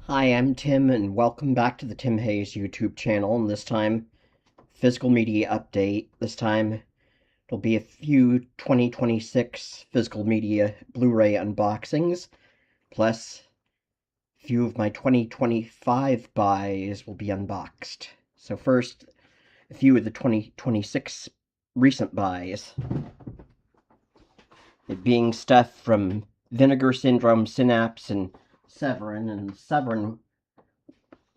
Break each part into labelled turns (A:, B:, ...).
A: Hi, I'm Tim, and welcome back to the Tim Hayes YouTube channel. And this time, physical media update. This time, it'll be a few 2026 physical media Blu-ray unboxings, plus a few of my 2025 buys will be unboxed. So first, a few of the 2026 recent buys. It being stuff from Vinegar Syndrome, Synapse, and Severin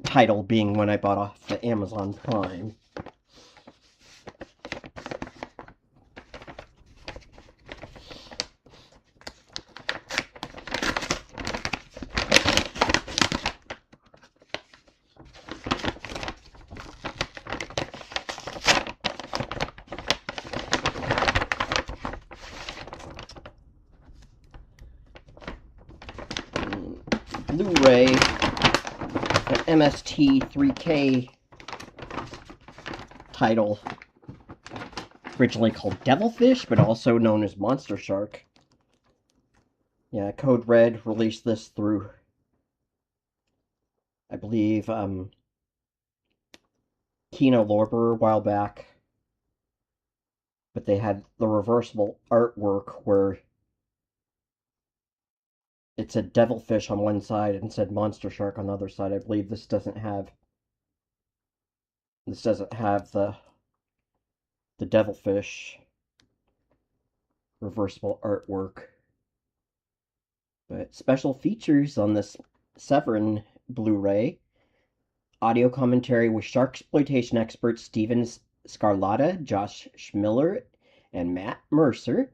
A: title being when I bought off the Amazon Prime. Blu-ray, an MST 3K title, originally called Devilfish, but also known as Monster Shark. Yeah, Code Red released this through, I believe, Kino Lorber a while back. But they had the reversible artwork where it said Devilfish on one side and said Monster Shark on the other side. I believe this doesn't have the Devilfish reversible artwork. But special features on this Severin Blu-ray: audio commentary with sharksploitation experts Steven Scarlatta, Josh Schmiller, and Matt Mercer.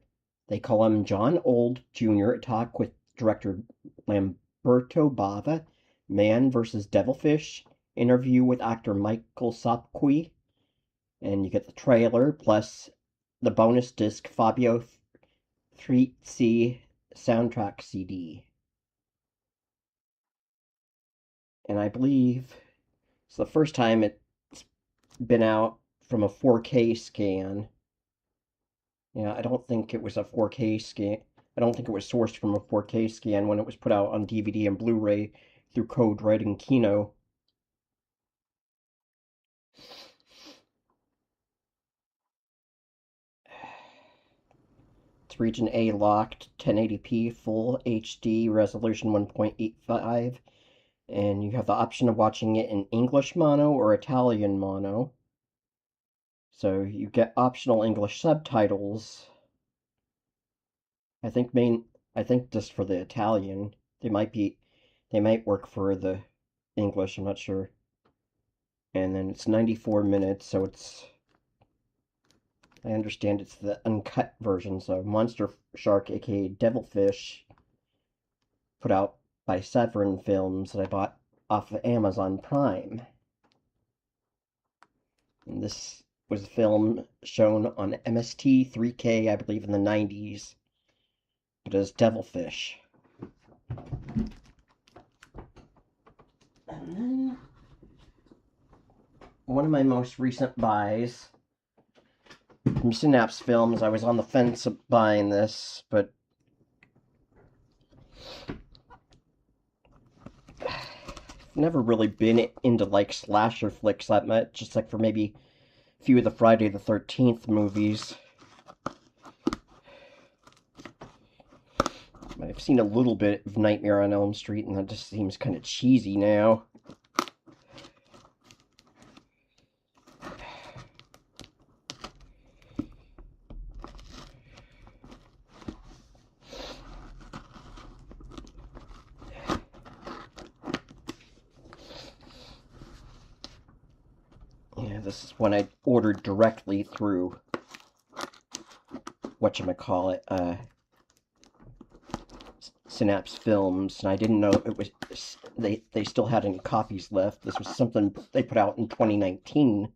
A: They call him John Old Jr. Talk with director Lamberto Bava, Man vs. Devilfish, interview with actor Michael Sopqui, and you get the trailer, plus the bonus disc Fabio Frizzi soundtrack CD. And I believe it's the first time it's been out from a 4K scan. Yeah, I don't think it was a 4K scan. I don't think it was sourced from a 4K scan when it was put out on DVD and Blu-ray through Code Red and Kino. It's Region A locked, 1080p, full HD, resolution 1.85, and you have the option of watching it in English mono or Italian mono. So you get optional English subtitles. I think just for the Italian. They might work for the English, I'm not sure. And then it's 94 minutes, so I understand it's the uncut version, so Monster Shark, aka Devilfish, put out by Severin Films that I bought off of Amazon Prime. And this was a film shown on MST 3K, I believe, in the 90s. It is Devilfish. And then one of my most recent buys from Synapse Films. I was on the fence of buying this, but never really been into like slasher flicks that much, just like for maybe a few of the Friday the 13th movies. I've seen a little bit of Nightmare on Elm Street, and that just seems kind of cheesy now. Yeah, this is one I ordered directly through whatchamacallit, Synapse Films, and I didn't know it was they still had any copies left. This was something they put out in 2019.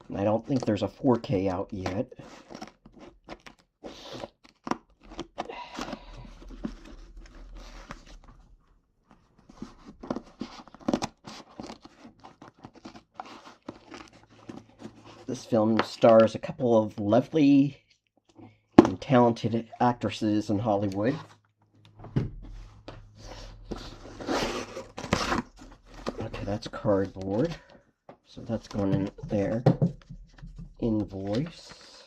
A: And I don't think there's a 4K out yet. This film stars a couple of lovely and talented actresses in Hollywood. Okay, that's cardboard. So that's going in there. Invoice.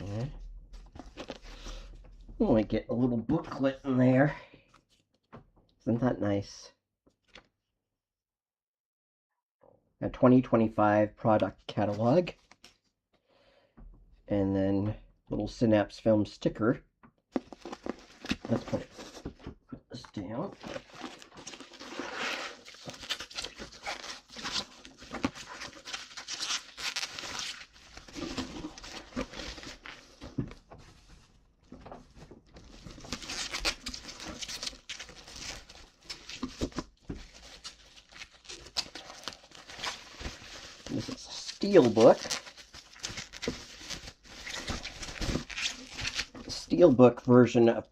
A: Yeah. Oh, I get a little booklet in there. Isn't that nice? A 2025 product catalog. And then little Synapse film sticker. Let's put this down. This is a steelbook. Steelbook version of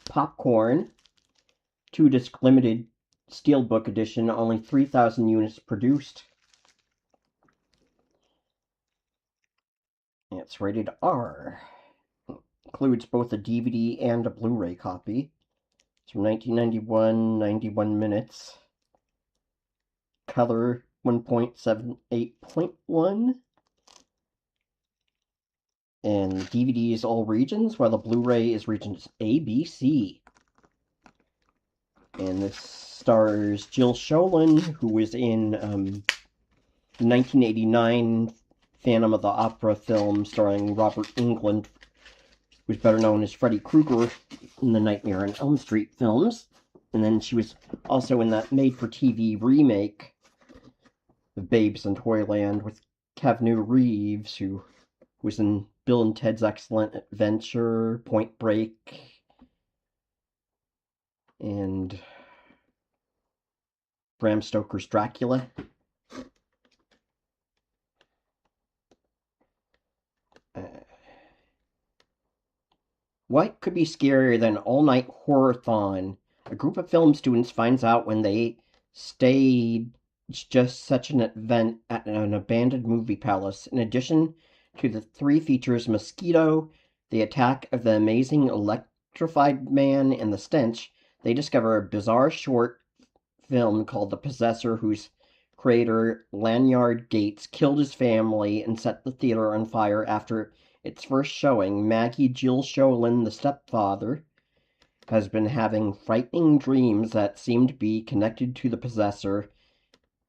A: Popcorn. 2-disc limited steelbook edition, only 3,000 units produced. It's rated R. Includes both a DVD and a Blu-ray copy. It's from 1991, 91 minutes. Color 1.78.1. And the DVD is all regions, while the Blu-ray is regions A, B, C. And this stars Jill Schoelen, who was in the 1989 Phantom of the Opera film starring Robert Englund, who's better known as Freddy Krueger in the Nightmare on Elm Street films. And then she was also in that made-for-TV remake of Babes in Toyland with Keanu Reeves, who was in Bill and Ted's Excellent Adventure, Point Break, and Bram Stoker's Dracula. What could be scarier than all-night horror-thon? A group of film students finds out when they stage just such an event at an abandoned movie palace. In addition to the 3 features Mosquito, The Attack of the Amazing Electrified Man, and The Stench, they discover a bizarre short film called The Possessor, whose creator, Lanyard Gates, killed his family and set the theater on fire after its first showing. Maggie Jill Schoelen, the stepfather, has been having frightening dreams that seem to be connected to the possessor,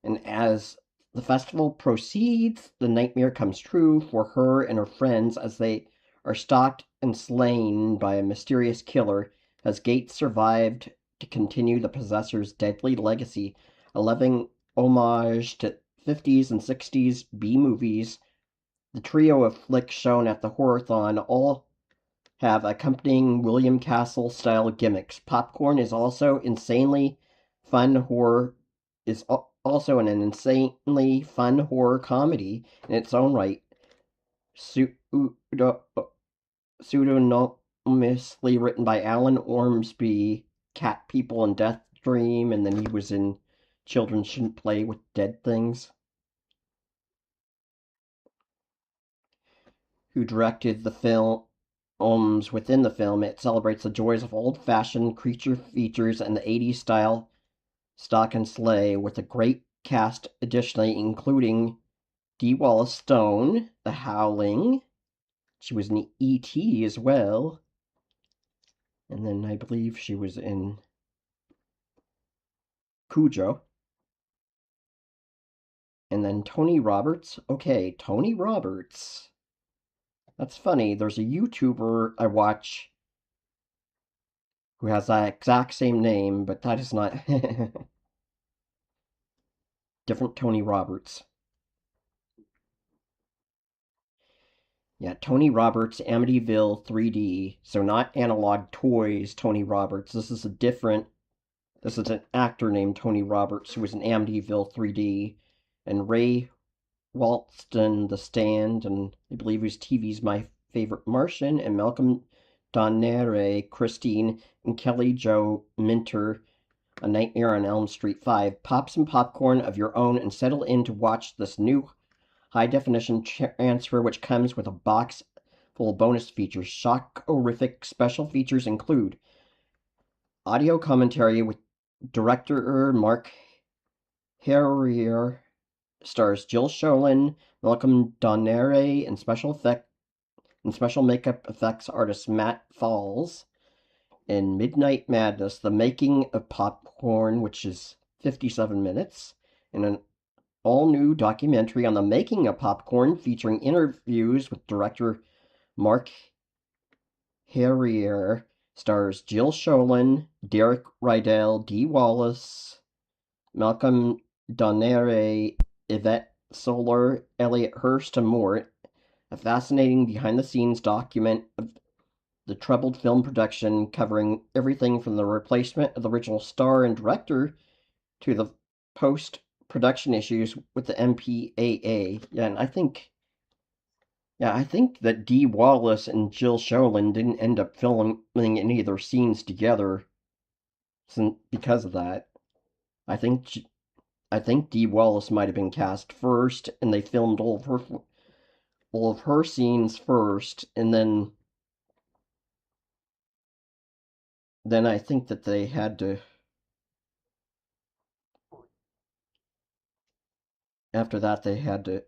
A: and as the festival proceeds, the nightmare comes true for her and her friends as they are stalked and slain by a mysterious killer. Has Gates survived to continue the possessor's deadly legacy? A loving homage to 50s and 60s B-movies. The trio of flicks shown at the Horrorthon all have accompanying William Castle-style gimmicks. Popcorn is also insanely fun horror, is also an insanely fun horror comedy in its own right. Pseudonymously written by Alan Ormsby, Cat People and Death Dream, and then he was in Children Shouldn't Play with Dead Things. Who directed the films within the film. It celebrates the joys of old-fashioned creature features and the 80s style stock and sleigh with a great cast, additionally including Dee Wallace Stone, The Howling. She was in E.T. as well. And then I believe she was in Cujo. And then Tony Roberts. Okay, Tony Roberts. That's funny. There's a YouTuber I watch who has that exact same name, but that is not different Tony Roberts. Yeah, Tony Roberts, Amityville 3D. So not Analog Toys Tony Roberts. This is an actor named Tony Roberts who was in Amityville 3D. And Ray Walston, The Stand, and I believe his TV's My Favorite Martian, and Malcolm Donere, Christine, and Kelly Jo Minter, A Nightmare on Elm Street 5. Pop some popcorn of your own and settle in to watch this new high-definition transfer, which comes with a box full of bonus features. Shock-horrific special features include audio commentary with director Mark Harrier, stars Jill Sholin, Malcolm Donere, and special makeup effects artist Matt Falls. In Midnight Madness, The Making of Popcorn, which is 57 minutes, and an all-new documentary on the making of popcorn featuring interviews with director Mark Harrier, stars Jill Sholin, Derek Rydell, Dee Wallace, Malcolm Donere, Yvette Solar, Elliot Hurst, and more. A fascinating behind-the-scenes document of the troubled film production, covering everything from the replacement of the original star and director to the post-production issues with the MPAA. I think that Dee Wallace and Jill Sholin didn't end up filming any of their scenes together because of that. I think Dee Wallace might have been cast first, and they filmed all of her scenes first, and then I think that they had to, after that they had to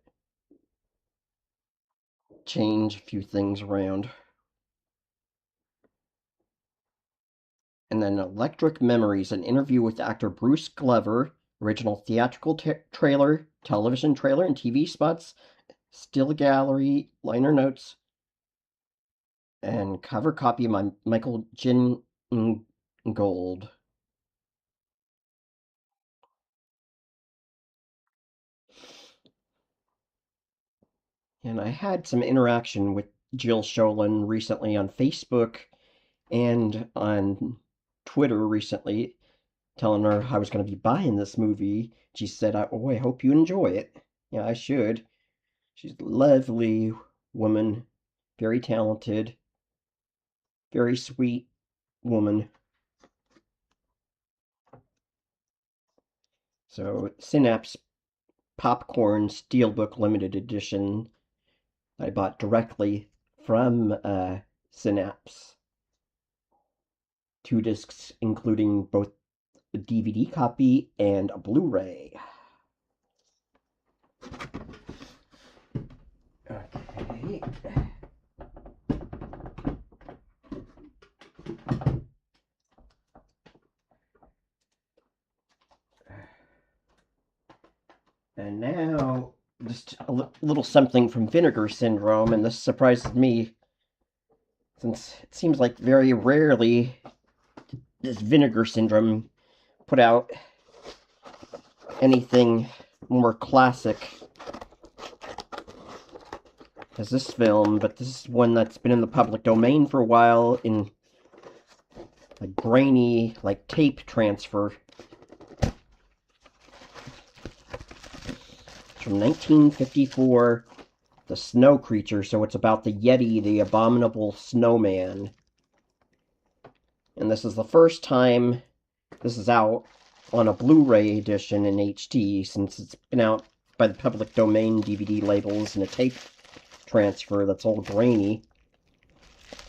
A: change a few things around. And then Electric Memories, an interview with actor Bruce Glover, original theatrical trailer, television trailer, and TV spots, still gallery, liner notes, and cover copy by Michael Gold. And I had some interaction with Jill Sholin recently on Facebook and on Twitter recently, telling her I was going to be buying this movie. She said, "Oh, I hope you enjoy it." Yeah, I should. She's a lovely woman, very talented, very sweet woman. So, Synapse Popcorn Steelbook Limited Edition I bought directly from Synapse. 2 discs, including both a DVD copy and a Blu-ray. Okay. And now, just a little something from Vinegar Syndrome, and this surprises me, since it seems like very rarely does Vinegar Syndrome put out anything more classic as this film, but this is one that's been in the public domain for a while in a grainy, like, tape transfer. It's from 1954, The Snow Creature, so it's about the Yeti, the abominable snowman. And this is the first time this is out on a Blu-ray edition in HD, since it's been out by the public domain DVD labels in a tape transfer that's all grainy.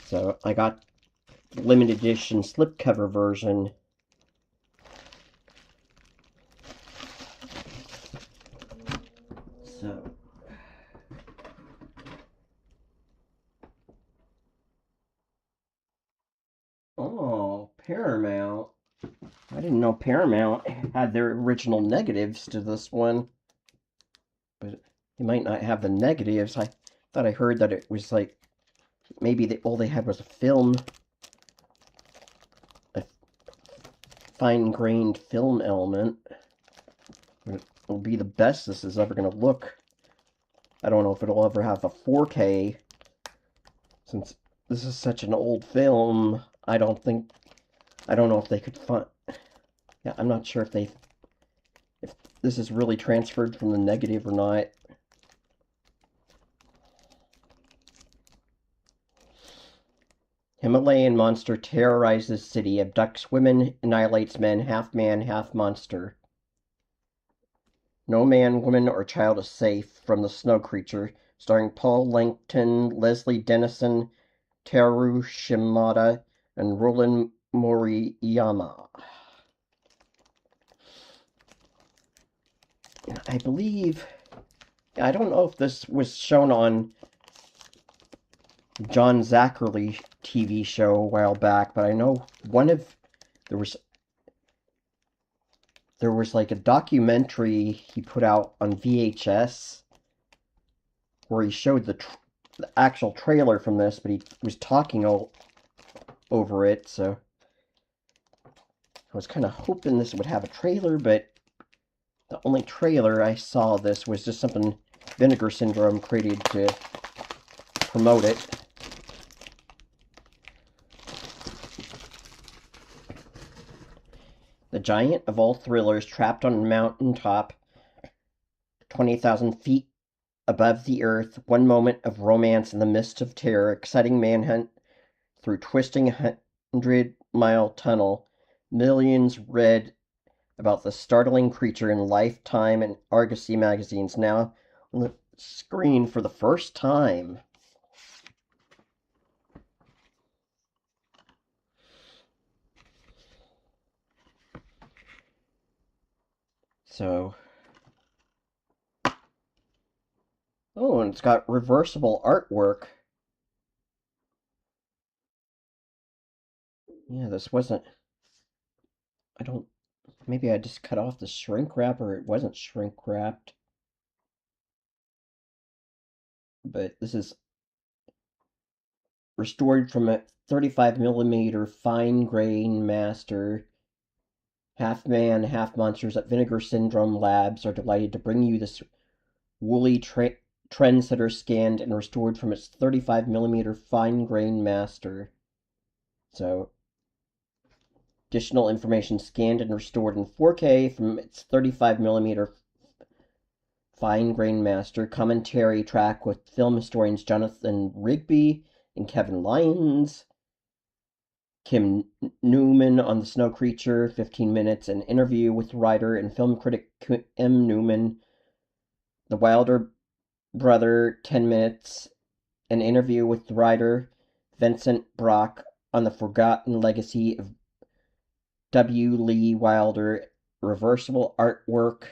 A: So I got the limited edition slipcover version. So oh, Paramount. I didn't know Paramount had their original negatives to this one. But they might not have the negatives. I thought I heard that it was like maybe all they had was a film, a fine-grained film element. It'll be the best this is ever going to look. I don't know if it'll ever have a 4K, since this is such an old film. I don't know if they could find. Yeah, I'm not sure if this is really transferred from the negative or not. Himalayan monster terrorizes city, abducts women, annihilates men, half monster. No man, woman, or child is safe from the snow creature, starring Paul Langton, Leslie Dennison, Teru Shimada, and Roland Moriyama. I believe, I don't know if this was shown on John Zachary TV show a while back, but I know there was like a documentary he put out on VHS where he showed the actual trailer from this, but he was talking over it, so I was kind of hoping this would have a trailer, but the only trailer I saw of this was just something Vinegar Syndrome created to promote it. The giant of all thrillers, trapped on a mountaintop 20,000 feet above the earth, one moment of romance in the midst of terror, exciting manhunt through twisting 100-mile tunnel. Millions read about the startling creature in Lifetime and Argosy magazines, now on the screen for the first time. So, oh, and it's got reversible artwork. Yeah, this wasn't, I don't, maybe I just cut off the shrink wrap, or it wasn't shrink wrapped. But this is restored from a 35mm fine grain master. Half man, half monsters at Vinegar Syndrome Labs are delighted to bring you this woolly trendsetter scanned and restored from its 35mm fine grain master. So, additional information scanned and restored in 4K from its 35mm fine grain master. Commentary track with film historians Jonathan Rigby and Kevin Lyons. Kim Newman on The Snow Creature, 15 minutes. An interview with writer and film critic M. Newman. The Wilder Brother, 10 minutes. An interview with writer Vincent Brock on the forgotten legacy of W. Lee Wilder. Reversible artwork,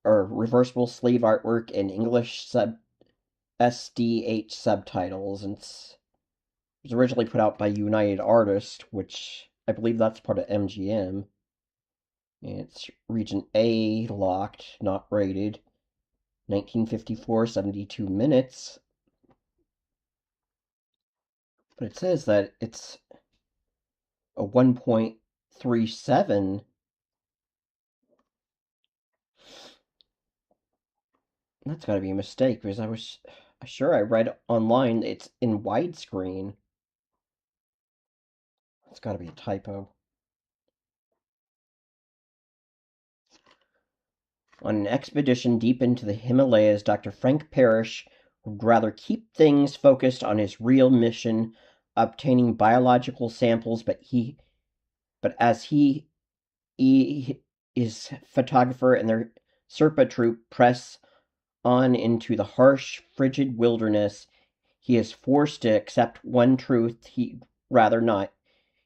A: or reversible sleeve artwork in English SDH subtitles. And it was originally put out by United Artists, which I believe that's part of MGM. And it's region A, locked, not rated. 1954, 72 minutes. But it says that it's a 1.37. That's got to be a mistake, because I was sure I read online it's in widescreen. It's got to be a typo. On an expedition deep into the Himalayas, Dr. Frank Parrish would rather keep things focused on his real mission, obtaining biological samples, but as he is photographer and their Serpa troop press on into the harsh, frigid wilderness, he is forced to accept one truth he'd rather not.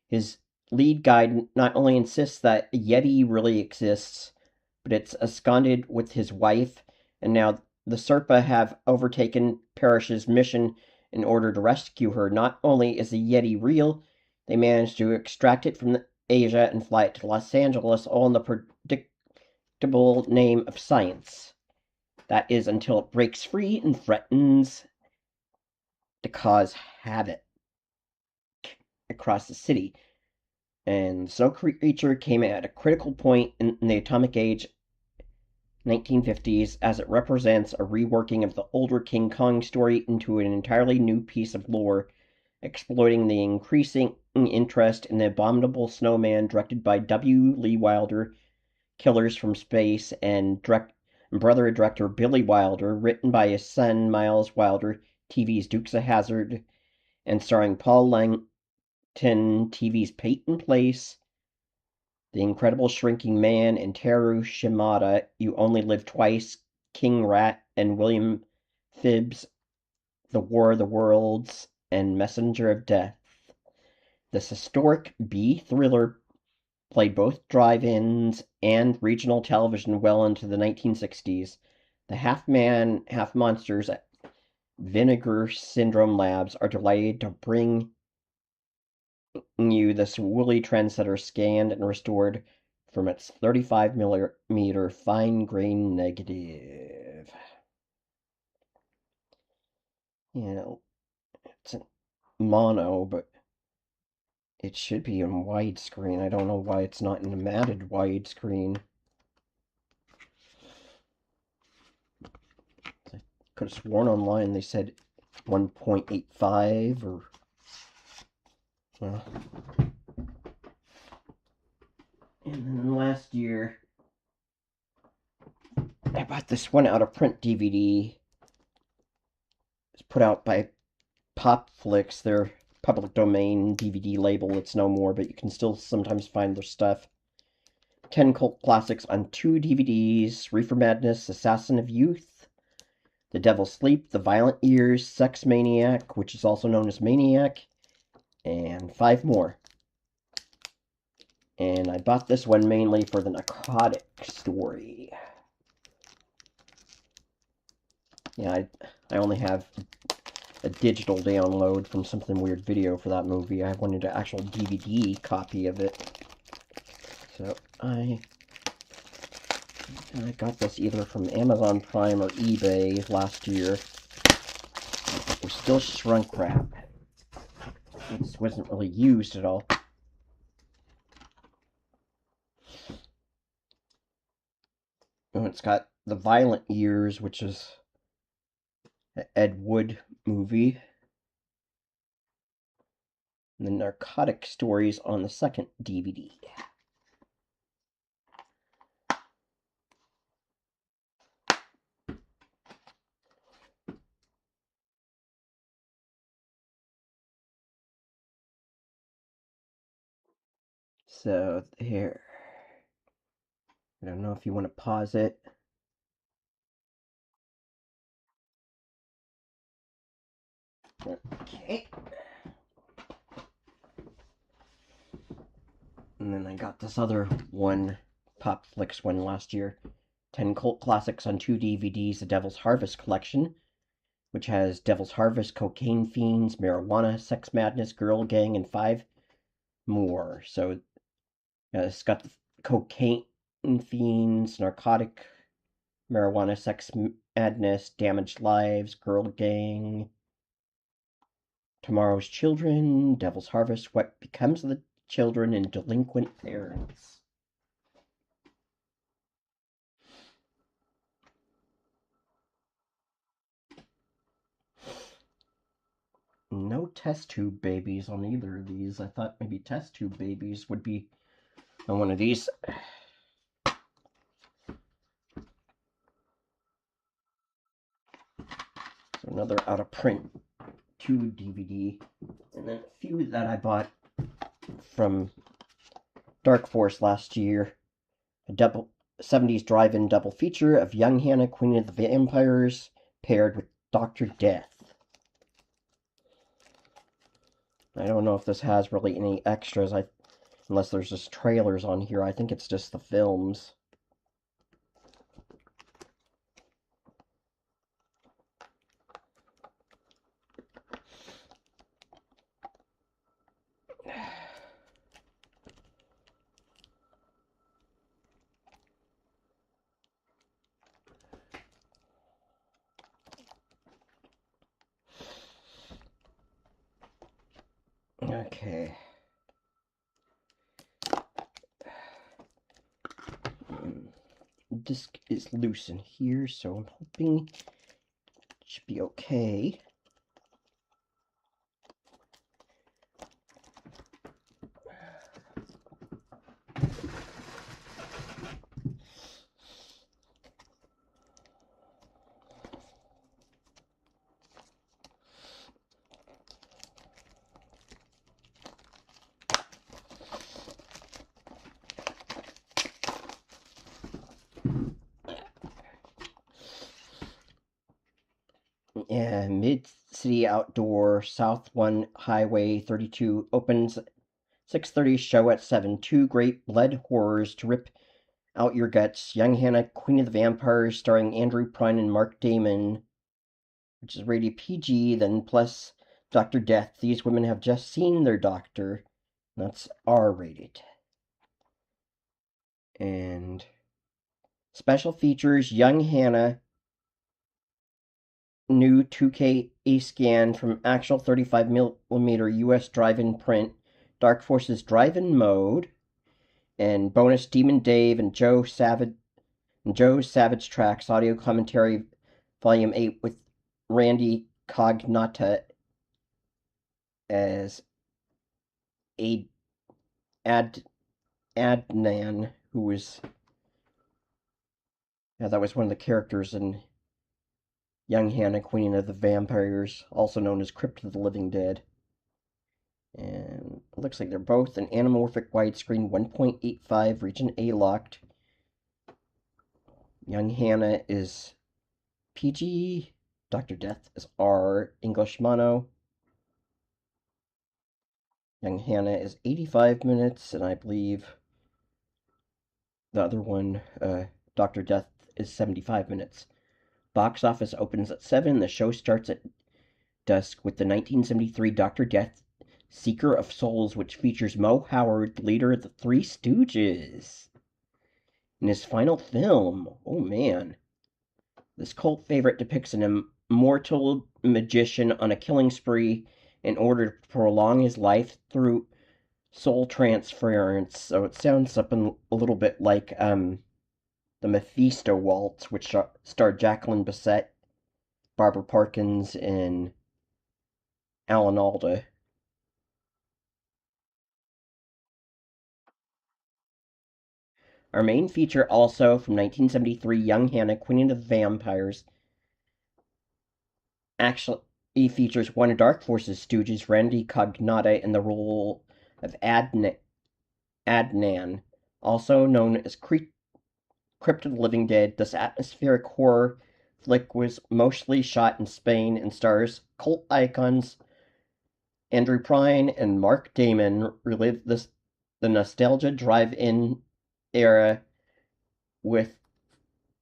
A: His lead guide not only insists that a Yeti really exists, but it's absconded with his wife, and now the Serpa have overtaken Parrish's mission in order to rescue her. Not only is the Yeti real, they managed to extract it from Asia and fly it to Los Angeles, all in the predictable name of science. That is, until it breaks free and threatens to cause havoc across the city. And Snow Creature came at a critical point in the atomic age 1950s, as it represents a reworking of the older King Kong story into an entirely new piece of lore, exploiting the increasing interest in the abominable snowman directed by W. Lee Wilder, Killers from Space, and brother director Billy Wilder, written by his son Miles Wilder, TV's Dukes of Hazzard, and starring Paul Langton, TV's Peyton Place, The Incredible Shrinking Man, and Teru Shimada, You Only Live Twice, King Rat and William Phibbs' The War of the Worlds and Messenger of Death. This historic B thriller played both drive-ins and regional television well into the 1960s. The half-man, half-monsters at Vinegar Syndrome Labs are delighted to bring you this woolly trendsetter scanned and restored from its 35 millimeter fine-grained negative. Yeah, it's in mono, but it should be in widescreen. I don't know why it's not in a matted widescreen. I could have sworn online they said 1.85 or... Well... And then last year, I bought this one out of print DVD. It's put out by Popflix, their public domain DVD label. It's no more, but you can still sometimes find their stuff. 10 cult classics on 2 DVDs: Reefer Madness, Assassin of Youth, The Devil's Sleep, The Violent Years, Sex Maniac, which is also known as Maniac, and 5 more. And I bought this one mainly for the narcotic story. Yeah, I only have a digital download from Something Weird Video for that movie. I wanted an actual DVD copy of it. So I got this either from Amazon Prime or eBay last year. It was still shrunk wrap. It wasn't really used at all. And it's got The Violent Years, which is an Ed Wood movie. And the Narcotic Stories on the second DVD. So, there. I don't know if you want to pause it. Okay. And then I got this other one, Popflix one last year. 10 cult classics on 2 DVDs, The Devil's Harvest Collection, which has Devil's Harvest, Cocaine Fiends, Marijuana, Sex Madness, Girl Gang, and 5 more. So it's got the Cocaine Fiends, Narcotic, Marijuana, Sex Madness, Damaged Lives, Girl Gang, Tomorrow's Children, Devil's Harvest, What Becomes of the Children, and Delinquent Parents. No test tube babies on either of these. I thought maybe test tube babies would be on one of these. So another out of print 2 DVD. And then a few that I bought from Dark Force last year. A 70s drive-in double feature of Young Hannah, Queen of the Vampires, paired with Dr. Death. I don't know if this has really any extras, unless there's just trailers on here. I think it's just the films. Okay. Disc is loose in here, so I'm hoping it should be okay. And Mid-City Outdoor South 1 Highway 32 opens 6:30, show at 7. Two great blood horrors to rip out your guts. Young Hannah, Queen of the Vampires, starring Andrew Prine and Mark Damon, which is rated PG, then plus Dr. Death. These women have just seen their doctor. That's R-rated. And special features, Young Hannah, new 2K scan from actual 35mm US drive-in print, Dark Forces drive-in mode, and bonus Demon Dave and Joe Savage tracks, audio commentary, volume 8 with Randy Cognata as Adnan, who was that was one of the characters in Young Hannah, Queen of the Vampires, also known as Crypt of the Living Dead. And it looks like they're both an anamorphic widescreen 1.85 region A locked. Young Hannah is PG, Dr. Death is R, English mono. Young Hannah is 85 minutes, and I believe the other one, Dr. Death, is 75 minutes. Box office opens at 7. The show starts at dusk with the 1973 Dr. Death, Seeker of Souls, which features Mo Howard, the leader of the Three Stooges, in his final film. Oh man. This cult favorite depicts an immortal magician on a killing spree in order to prolong his life through soul transference. So it sounds something a little bit like the Mephisto Waltz, which starred Jacqueline Bisset, Barbara Parkins, and Alan Alda. Our main feature, also from 1973, Young Hannah, Queen of the Vampires, actually features one of Dark Force's stooges, Randy Cognata, in the role of Adnan, also known as Crypt of the Living Dead. This atmospheric horror flick was mostly shot in Spain and stars cult icons Andrew Prine and Mark Damon. Relive the nostalgia drive-in era with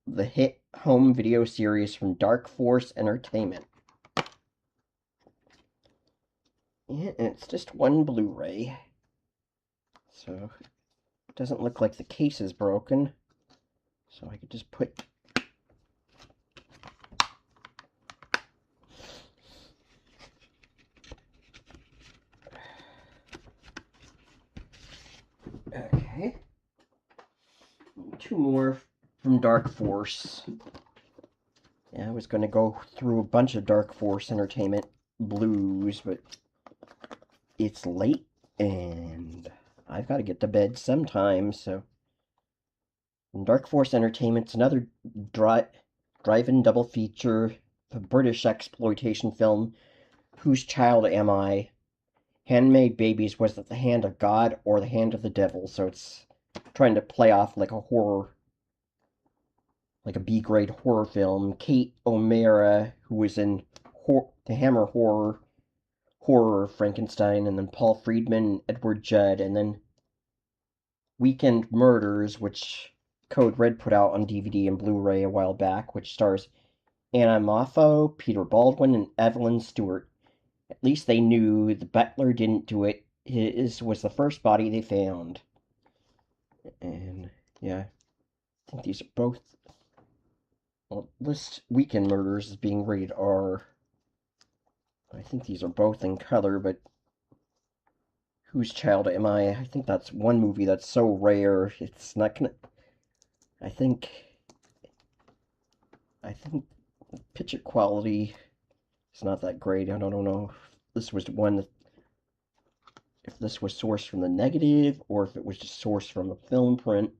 A: the hit home video series from Dark Force Entertainment. Yeah, and it's just one Blu-ray, so it doesn't look like the case is broken. So I could just put okay, two more from Dark Force. Yeah, I was going to go through a bunch of Dark Force Entertainment blues, but it's late and I've got to get to bed sometime, so Dark Force Entertainment's another drive-in double feature, a British exploitation film, Whose Child Am I? Handmade Babies, was it the hand of God or the hand of the devil? So it's trying to play off like a horror, like a B-grade horror film. Kate O'Mara, who was in the Hammer horror Frankenstein, and then Paul Friedman, Edward Judd, and then Weekend Murders, which Code Red put out on DVD and Blu-ray a while back, which stars Anna Moffo, Peter Baldwin, and Evelyn Stewart. At least they knew the butler didn't do it. His was the first body they found. And, yeah, I think these are both... Well, list Weekend Murders as being rated R. I think these are both in color, but Whose Child Am I? I think that's one movie that's so rare, it's not gonna... I think picture quality is not that great. I don't know if this was one, if this was sourced from the negative, or if it was just sourced from a film print.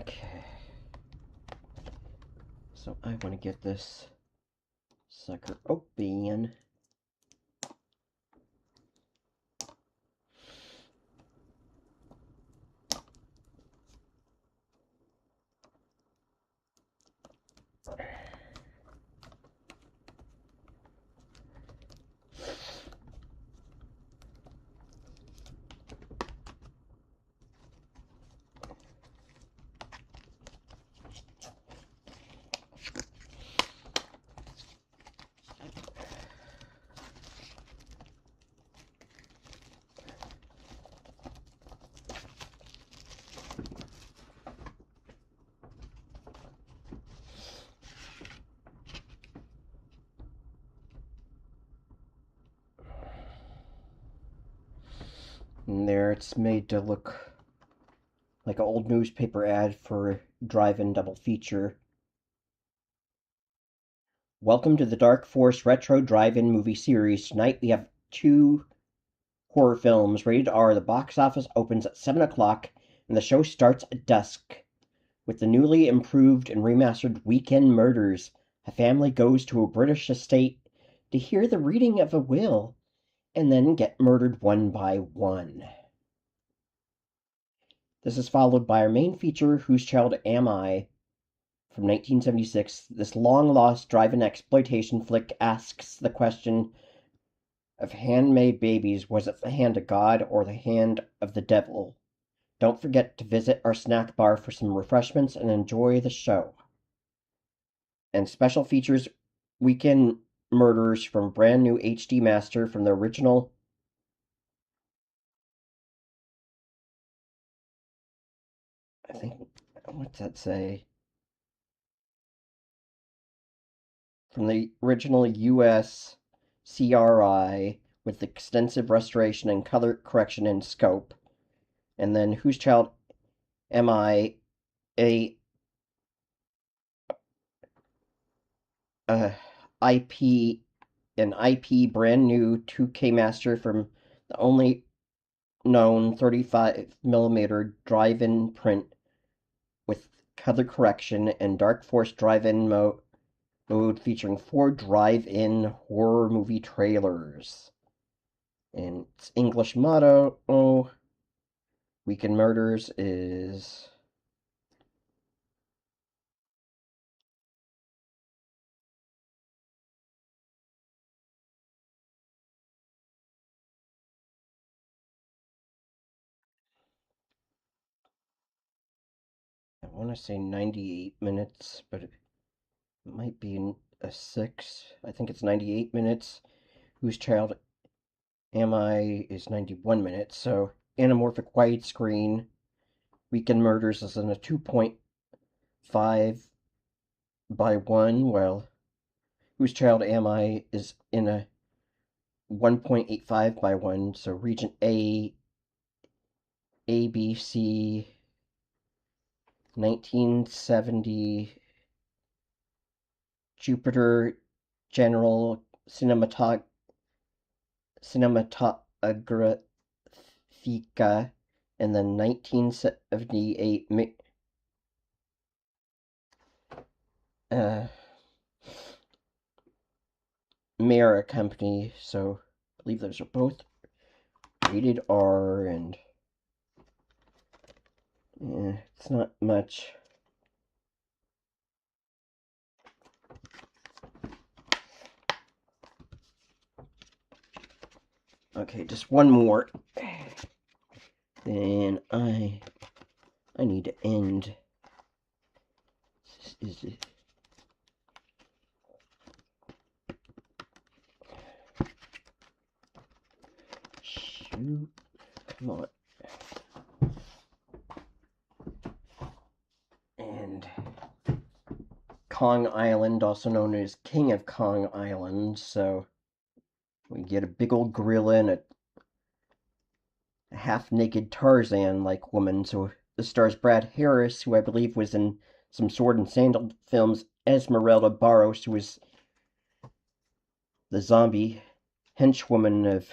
A: Okay. So I want to get this sucker open. And there it's made to look like an old newspaper ad for drive-in double feature. Welcome to the Dark Force Retro Drive-In movie series. Tonight we have 2 horror films rated R. The box office opens at 7 o'clock and the show starts at dusk. With the newly improved and remastered Weekend Murders, a family goes to a British estate to hear the reading of a will and then get murdered one by one. This is followed by our main feature, Whose Child Am I? From 1976. This long-lost drive-in exploitation flick asks the question of handmade babies, was it the hand of God or the hand of the devil? Don't forget to visit our snack bar for some refreshments and enjoy the show. And special features, Weekend Murders from brand new HD master from the original I think, what's that say? From the original US CRI with extensive restoration and color correction in scope. And then Whose Child Am I? A IP, an IP brand new 2K master from the only known 35mm drive-in print with color correction and Dark Force drive-in mode featuring 4 drive-in horror movie trailers. And its English motto, Weekend Murders, is I want to say 98 minutes, but it might be a 6. I think it's 98 minutes. Whose Child Am I is 91 minutes. So anamorphic widescreen. Weekend Murders is in a 2.5 by 1, while Whose Child Am I is in a 1.85 by 1. So region A, B, C, 1970 Jupiter General Cinematographica, and then 1978 Mara Company. So I believe those are both rated R, and it's not much. Okay, just one more. Then I need to end. Is it? Shoot! Come on. And Kong Island, also known as King of Kong Island. So we get a big old gorilla and a half-naked Tarzan-like woman. So this stars Brad Harris, who I believe was in some Sword and Sandal films, Esmeralda Barros, who was the zombie henchwoman of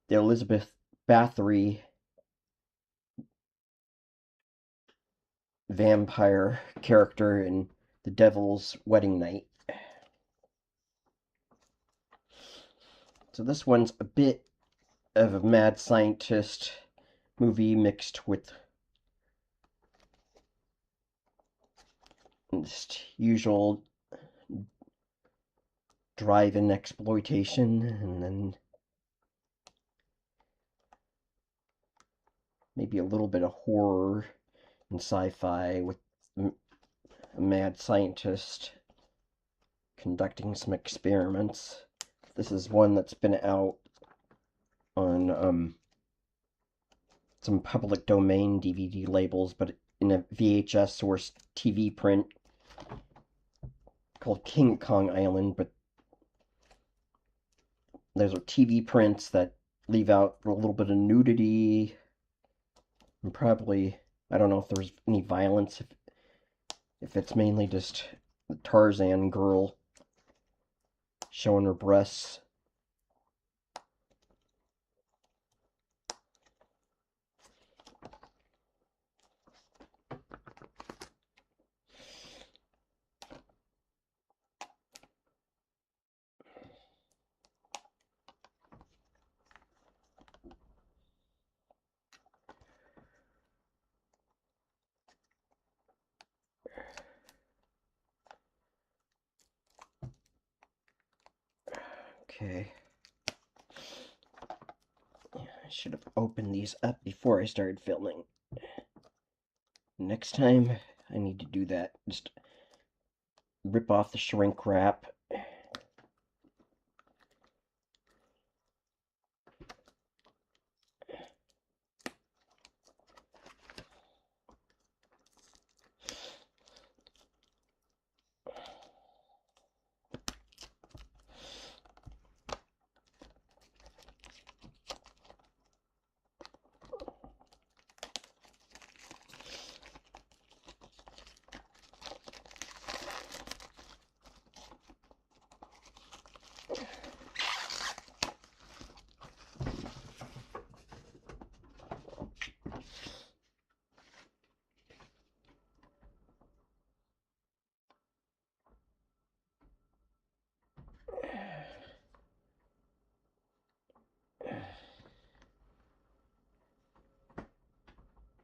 A: the Elizabeth Bathory vampire character in The Devil's Wedding Night. So this one's a bit of a mad scientist movie mixed with just usual drive-in exploitation, and then maybe a little bit of horror and sci-fi with a mad scientist conducting some experiments. This is one that's been out on some public domain DVD labels, but in a VHS source TV print called King Kong Island. But those are TV prints that leave out a little bit of nudity, and probably, I don't know if there's any violence, if it's mainly just the Tarzan girl showing her breasts. Okay. I should have opened these up before I started filming. Next time, I need to do that. Just rip off the shrink wrap.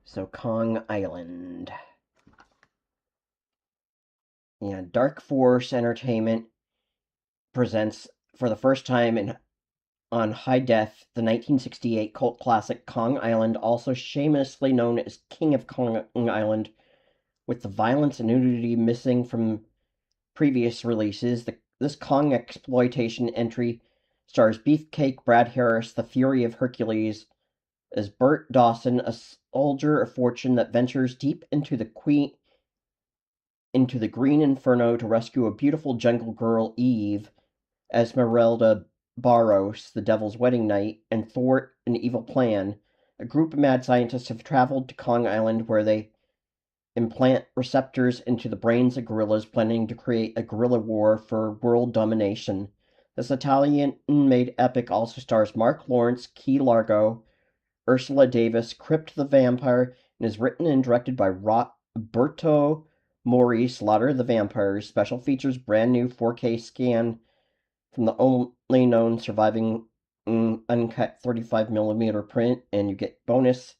A: So, Kong Island. Yeah, Dark Force Entertainment presents for the first time on high def the 1968 cult classic Kong Island, also shamelessly known as King of Kong Island, with the violence and nudity missing from previous releases. This Kong exploitation entry stars Beefcake Brad Harris, the Fury of Hercules, as Bert Dawson, a soldier of fortune that ventures deep into the green inferno to rescue a beautiful jungle girl, Eve, Esmeralda Barros, the Devil's Wedding Night, and thwart an evil plan. A group of mad scientists have traveled to Kong Island, where they implant receptors into the brains of gorillas, planning to create a guerrilla war for world domination. This Italian-made epic also stars Mark Lawrence, Key Largo, Ursula Davis, Crypt the Vampire, and is written and directed by Roberto Mori, Slaughter of the Vampires. Special features brand new 4K scan from the only known surviving uncut 35mm print, and you get bonus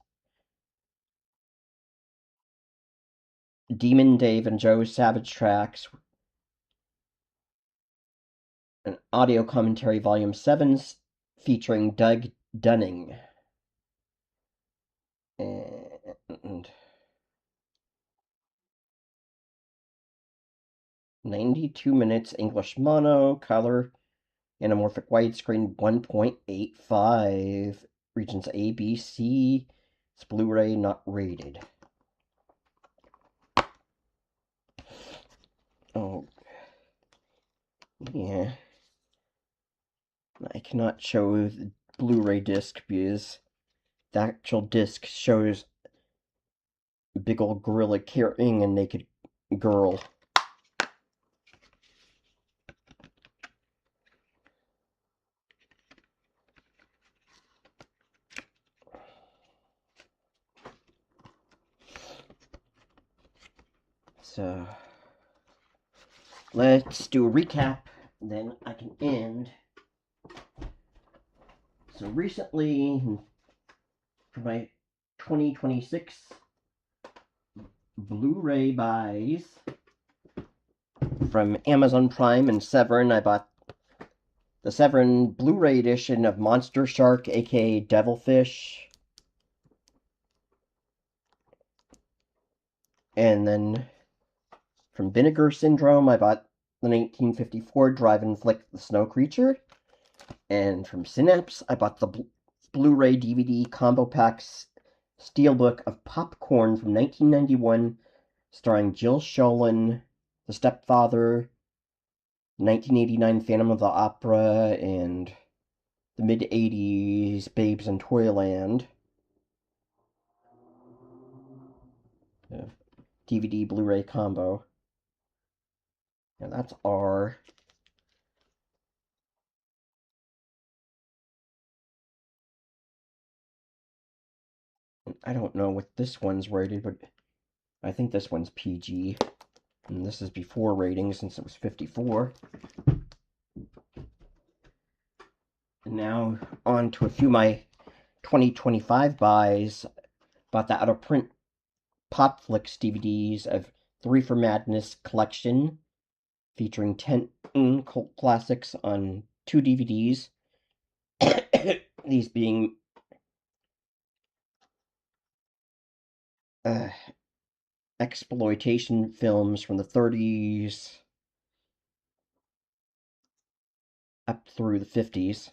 A: Demon Dave and Joe Savage tracks, an audio commentary volume 7 featuring Doug Dunning. And 92 minutes English mono, color, anamorphic widescreen 1.85, regions A, B, C. It's Blu-ray, not rated. Oh, yeah. I cannot show the Blu-ray disc because the actual disc shows a big old gorilla carrying a naked girl. So, let's do a recap, then I can end So recently, for my 2026 Blu-ray buys from Amazon Prime and Severin, I bought the Severin Blu-ray edition of Monster Shark, aka Devilfish. And then from Vinegar Syndrome, I bought the 1954 Drive-In Flick The Snow Creature. And from Synapse, I bought the Blu-ray DVD combo packs steelbook of Popcorn from 1991, starring Jill Schoelen, The Stepfather, 1989 Phantom of the Opera, and the mid-80s Babes in Toyland. DVD Blu-ray combo. And that's R. I don't know what this one's rated, but I think this one's PG. And this is before rating since it was 54. And now on to a few of my 2025 buys. Bought the out-of-print Popflix DVDs of 3 for Madness collection, featuring 10 cult classics on 2 DVDs. These being exploitation films from the 30s up through the 50s.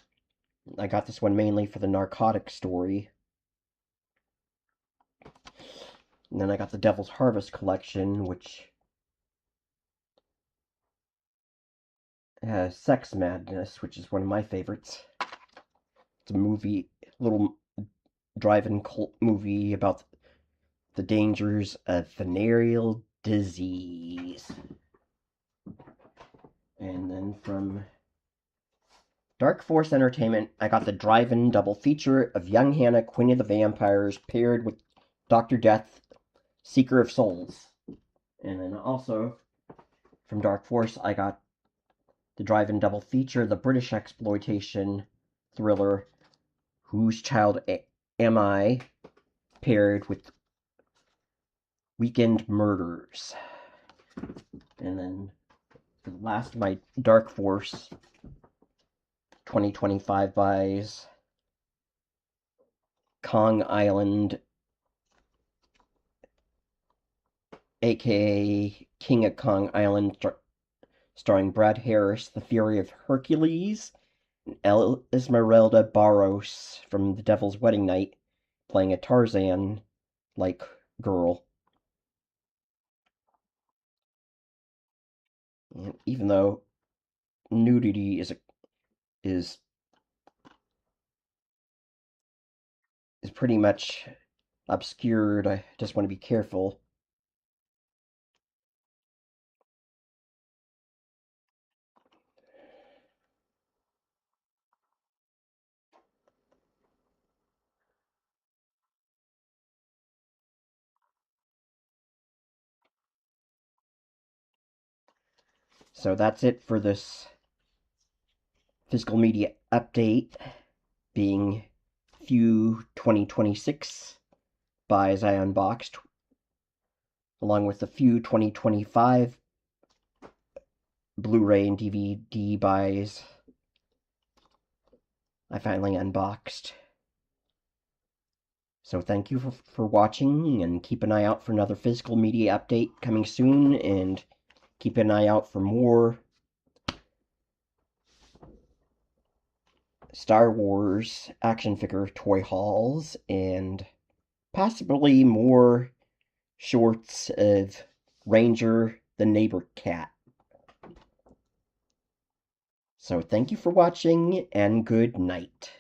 A: I got this one mainly for the narcotic story. And then I got the Devil's Harvest collection, which has Sex Madness, which is one of my favorites. It's a movie, little drive-in cult movie about the dangers of venereal disease. And then from Dark Force Entertainment, I got the drive-in double feature of Young Hannah, Queen of the Vampires, paired with Dr. Death, Seeker of Souls. And then also, from Dark Force, I got the drive-in double feature, the British exploitation thriller, Whose Child Am I?, paired with Weekend Murders. And then, the last of my Dark Force 2025 buys, Kong Island, aka King of Kong Island, starring Brad Harris, The Fury of Hercules, and Esmeralda Barros from The Devil's Wedding Night, playing a Tarzan-like girl. And even though nudity is pretty much obscured, I just want to be careful. So that's it for this physical media update, being few 2026 buys I unboxed, along with a few 2025 Blu-ray and DVD buys I finally unboxed. So thank you for watching, and keep an eye out for another physical media update coming soon, and keep an eye out for more Star Wars action figure toy hauls, and possibly more shorts of Ranger the Neighbor Cat. So thank you for watching, and good night.